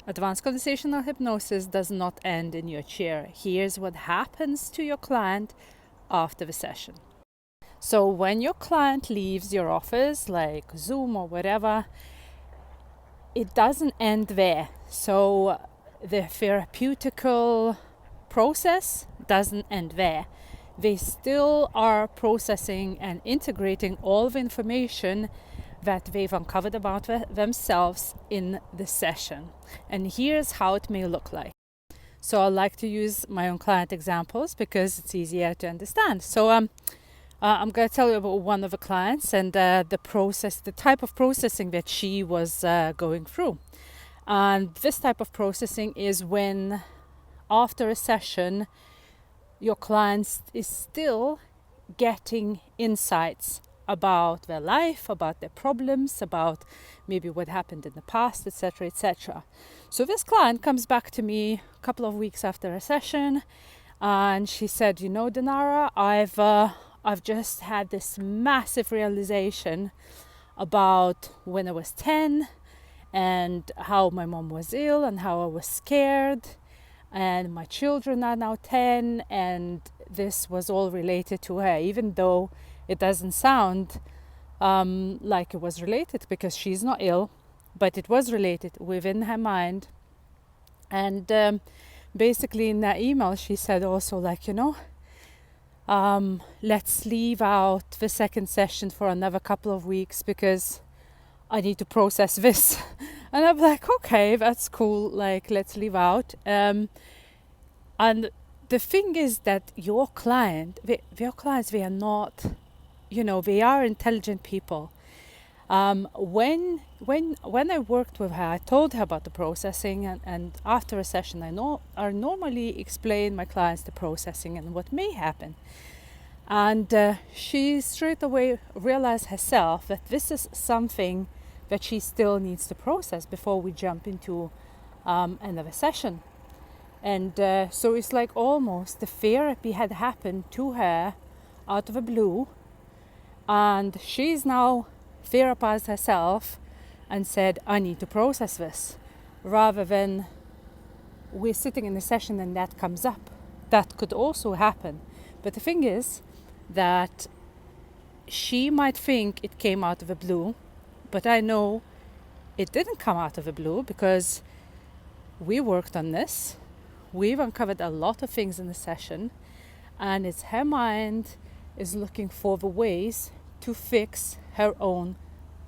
Advanced conversational hypnosis does not end in your chair. Here's what happens to your client after the session. So when your client leaves your office, like Zoom or whatever, it doesn't end there. So the therapeutical process doesn't end there. They still are processing and integrating all the information that they've uncovered about themselves in the session. And here's how it may look like. So I like to use my own client examples because it's easier to understand. So I'm going to tell you about one of the clients and the type of processing that she was going through. And this type of processing is when, after a session, your client is still getting insights about their life, about their problems, about maybe what happened in the past, etc., etc. So this client comes back to me a couple of weeks after a session, and she said, Dinara, I've just had this massive realization about when I was 10 and how my mom was ill and how I was scared, and my children are now 10, and this was all related to her, even though it doesn't sound like it was related because she's not ill, but it was related within her mind. And basically in that email she said also, let's leave out the second session for another couple of weeks because I need to process this. And I'm like, okay, that's cool, let's leave out. And the thing is that your clients, they are not, they are intelligent people. When I worked with her, I told her about the processing, and after a session, I normally explain my clients the processing and what may happen. And she straight away realized herself that this is something that she still needs to process before we jump into another session. And so it's like almost the therapy had happened to her out of the blue, and she's now therapized herself and said, I need to process this, rather than we're sitting in a session and that comes up. That could also happen. But the thing is that she might think it came out of the blue, but I know it didn't come out of the blue because we worked on this. We've uncovered a lot of things in the session, and it's her mind is looking for the ways to fix her own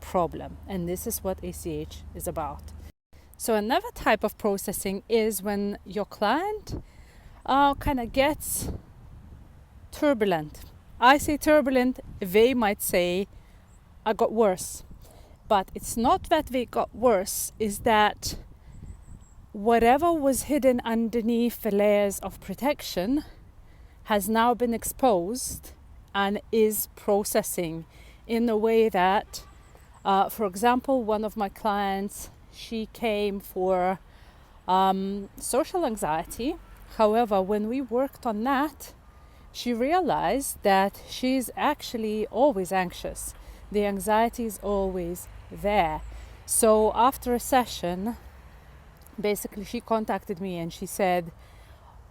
problem. And this is what ACH is about. So another type of processing is when your client kind of gets turbulent. I say turbulent, they might say I got worse. But it's not that they got worse, is that whatever was hidden underneath the layers of protection has now been exposed and is processing in a way that, for example, one of my clients, she came for social anxiety. However, when we worked on that, she realized that she's actually always anxious. The anxiety is always there. So after a session, basically she contacted me and she said,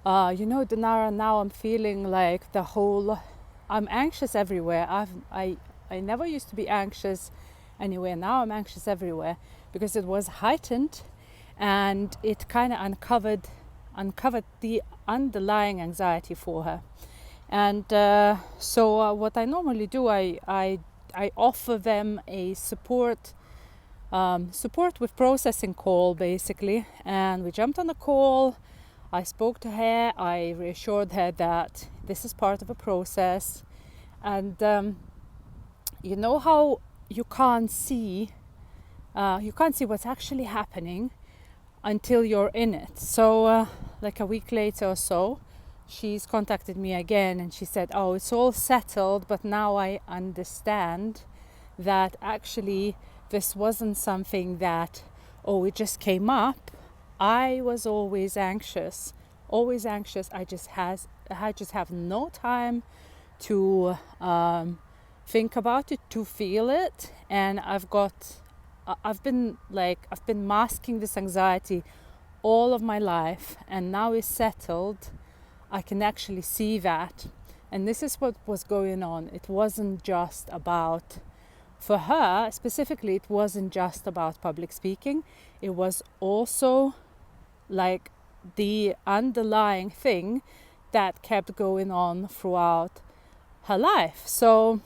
Dinara, now I'm feeling like I'm anxious everywhere. I never used to be anxious anywhere. Now I'm anxious everywhere because it was heightened, and it kind of uncovered the underlying anxiety for her. And so what I normally do, I offer them a support with processing call, basically. And we jumped on a call. I spoke to her. I reassured her that this is part of a process. And you know how you can't see what's actually happening until you're in it. So like a week later or so, she's contacted me again and she said, oh, it's all settled, but now I understand that actually this wasn't something that, it just came up. I was always anxious. I just have no time to think about it, to feel it. And I've been masking this anxiety all of my life and now is settled, I can actually see that. And this is what was going on. It wasn't just about, for her specifically, it wasn't just about public speaking. It was also like the underlying thing that kept going on throughout her life. So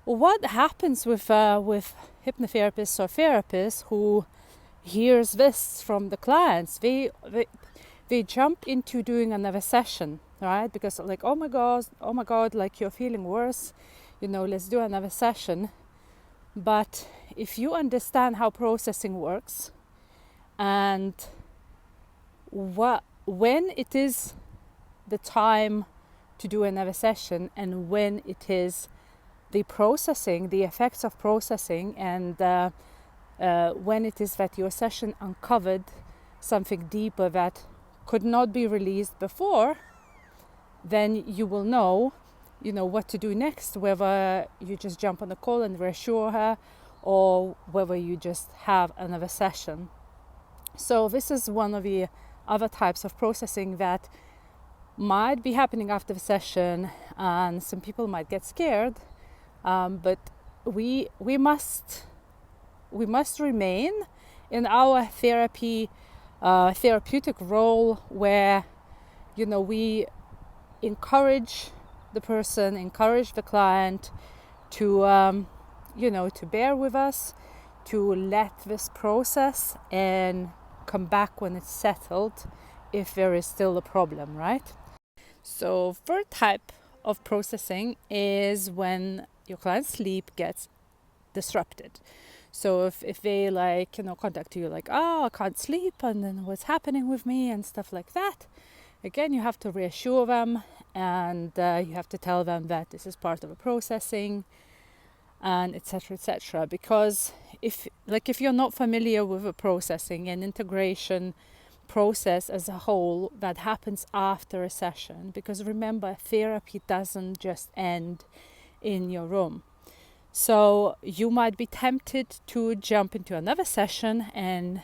what happens with hypnotherapists or therapists who hears this from the clients? They jump into doing another session, right? Because like, oh my god, like you're feeling worse, let's do another session. But if you understand how processing works and when it is the time to do another session and when it is the processing, the effects of processing, and when it is that your session uncovered something deeper that could not be released before, then you will know what to do next, whether you just jump on a call and reassure her or whether you just have another session. So this is one of the other types of processing that might be happening after the session, and some people might get scared, but we must remain in our therapeutic role where we encourage the person, encourage the client to to bear with us, to let this process and come back when it's settled if there is still a problem, right? So third type of processing is when your client's sleep gets disrupted. So if they contact you like, oh, I can't sleep, and then what's happening with me and stuff like that, again, you have to reassure them, and you have to tell them that this is part of a processing, and etc. Because if you're not familiar with a processing and integration process as a whole that happens after a session, because remember, therapy doesn't just end in your room. So you might be tempted to jump into another session and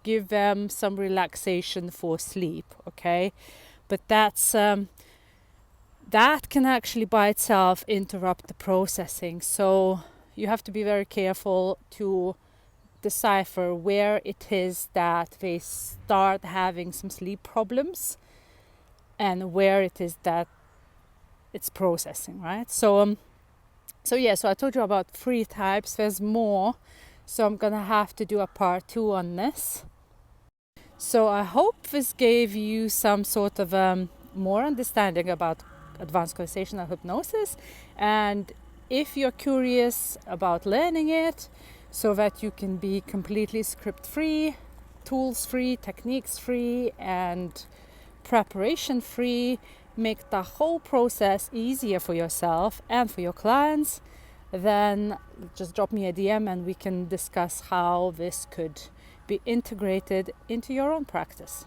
give them some relaxation for sleep, okay? But that's that can actually by itself interrupt the processing. So you have to be very careful to decipher where it is that they start having some sleep problems and where it is that it's processing, right? So I told you about 3 types. There's more, so I'm gonna have to do a part 2 on this. So I hope this gave you some sort of more understanding about advanced conversational hypnosis, and if you're curious about learning it so that you can be completely script free, tools free, techniques free, and preparation free, make the whole process easier for yourself and for your clients, then just drop me a DM and we can discuss how this could be integrated into your own practice.